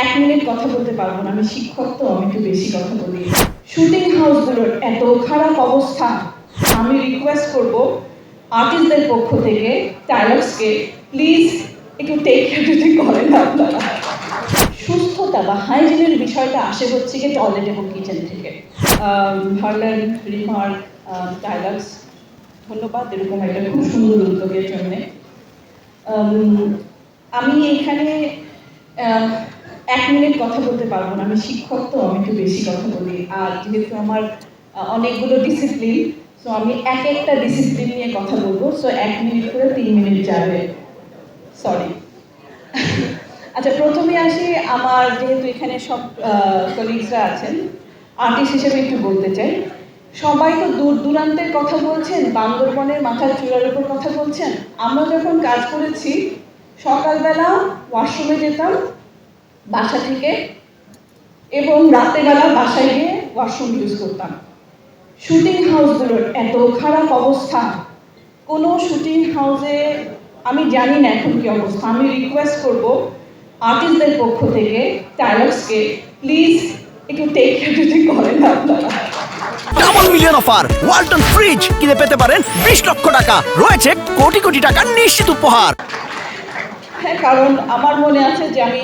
1 minute কথা বলতে পারবো না, আমি শিক্ষক তো আমি একটু বেশি কথা বলি। শুটিং হাউসগুলোর এত খারাপ অবস্থা, আমি রিকোয়েস্ট করব আর্টিস্টদের পক্ষ থেকে টাইলার্সকে প্লিজ একটু টেক কেয়ার যদি করেন আপনারা। সুস্থতা বা হাইজিনের বিষয়টা আসে হচ্ছে কি টয়লেট এবং কিচেন থেকে। হারলেন, রিমার, টাইলার্স, ধন্যবাদ এরকম একটা খুব সুন্দর উদ্যোগের জন্যে। আমি এখানে 1 মিনিট কথা বলতে পারবো না, আমি শিক্ষক তো আমি একটু বেশি কথা বলি। আর যেহেতু আমার অনেকগুলো ডিসিপ্লিন, সো আমি একটা ডিসিপ্লিন নিয়ে কথা বলবো। সো 1 মিনিট করে 3 মিনিট যাবে, সরি। আচ্ছা, প্রথমে আসি আমার, যেহেতু এখানে সব কলিগসরা আছেন, আর্টিস্ট হিসেবে একটু বলতে চাই। সবাই তো দূর দূরান্তের কথা বলছেন, বান্দরবনের মাথার চূড়ার উপর কথা বলছেন। আমরা যখন কাজ করেছি সকালবেলা ওয়াশরুমে যেতাম বাসা থেকে, এবং রাতেরবেলা বাসায় গিয়ে ওয়াশরুম ইউজ করতাম। শুটিং হাউসগুলোর এত খারাপ অবস্থা, কোনো শুটিং হাউসে আমি জানি না এখন কি অবস্থা। আমি রিকোয়েস্ট করব আর্টিস্টদের পক্ষ থেকে টাইলার্সকে প্লিজ একটু টেক কেয়ার যদি করেন আপনারা। Double million offer, Walton fridge কিনে পেতে পারেন 20 লক্ষ টাকা, রয়েছে কোটি কোটি টাকার নিশ্চিত উপহার। হ্যাঁ, কারণ আমার মনে আছে যে আমি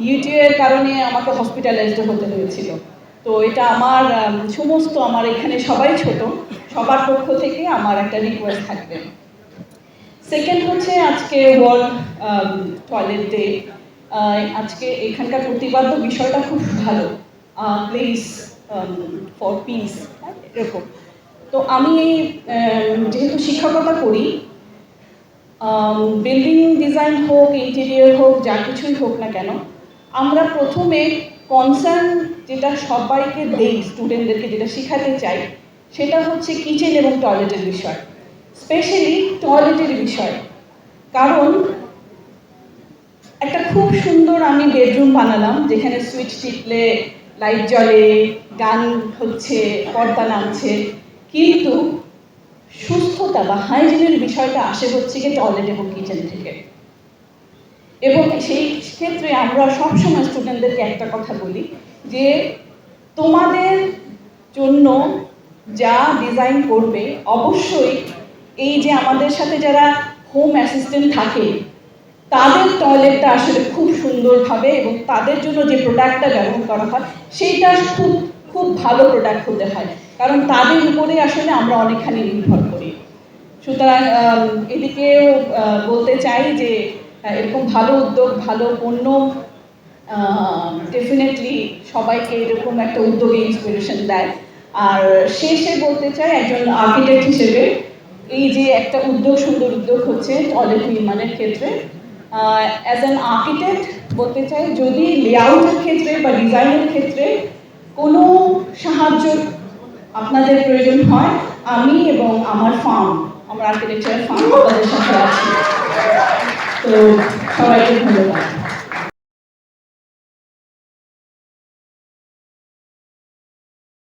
ইউটিউবের কারণে আমাকে হসপিটালাইজড হতে হয়েছিল। তো এটা আমার সমস্ত, আমার এখানে সবাই ছোট, সবার পক্ষ থেকে আমার একটা রিকোয়েস্ট থাকবে। সেকেন্ড হচ্ছে আজকে ওয়ার্ল্ড টয়লেট ডে। আজকে এখানকার প্রতিবাদ্য বিষয়টা খুব ভালো, প্লিজ ফর পিস, এরকম। তো আমি যেহেতু শিক্ষকতা করি, বিল্ডিং ডিজাইন হোক, ইন্টেরিয়র হোক, যা কিছুই হোক না কেন, আমরা প্রথমে কনসার্ন যেটা সবাইকে দেই, স্টুডেন্টদেরকে যেটা শেখাতে চাই, সেটা হচ্ছে কিচেন এবং টয়লেটের বিষয়, স্পেশালি টয়লেটের বিষয়। কারণ একটা খুব সুন্দর আমি বেডরুম বানালাম, যেখানে সুইচ টিপলে লাইট জ্বলে, গান হচ্ছে, পর্দা নামছে, কিন্তু সুস্থতা বা হাইজিনের বিষয়টা আসে হচ্ছে কি টয়লেট এবং কিচেন থেকে। এবং সেই ক্ষেত্রে আমরা সবসময় স্টুডেন্টদেরকে একটা কথা বলি যে তোমাদের জন্য যা ডিজাইন করবে, অবশ্যই এই যে আমাদের সাথে যারা হোম অ্যাসিস্ট্যান্ট থাকে তাদের টয়লেটটা আসলে খুব সুন্দরভাবে, এবং তাদের জন্য যে প্রোডাক্টটা ব্যবহার করা হয় সেইটা খুব খুব ভালো প্রোডাক্ট হতে হয়, কারণ তাদের উপরে আসলে আমরা অনেকখানি নির্ভর করি। সুতরাং এদিকেও বলতে চাই যে এরকম ভালো উদ্যোগ, ভালো পণ্য ডেফিনেটলি সবাইকে এরকম একটা উদ্যোগে ইন্সপিরেশন দেয়। আর শেষে বলতে চাই একজন আর্কিটেক্ট হিসেবে, এই যে একটা উদ্যোগ, সুন্দর উদ্যোগ হচ্ছে টয়লেট নির্মাণের ক্ষেত্রে, অ্যাজ অ্যান আর্কিটেক্ট বলতে চাই, যদি লেআউটের ক্ষেত্রে বা ডিজাইনের ক্ষেত্রে কোনো সাহায্য আপনাদের প্রয়োজন হয়, আমি এবং আমার ফার্ম, আমার আর্কিটেকচার ফার্ম আপনাদের সাথে আছি। তো সবাইকে ধন্যবাদ।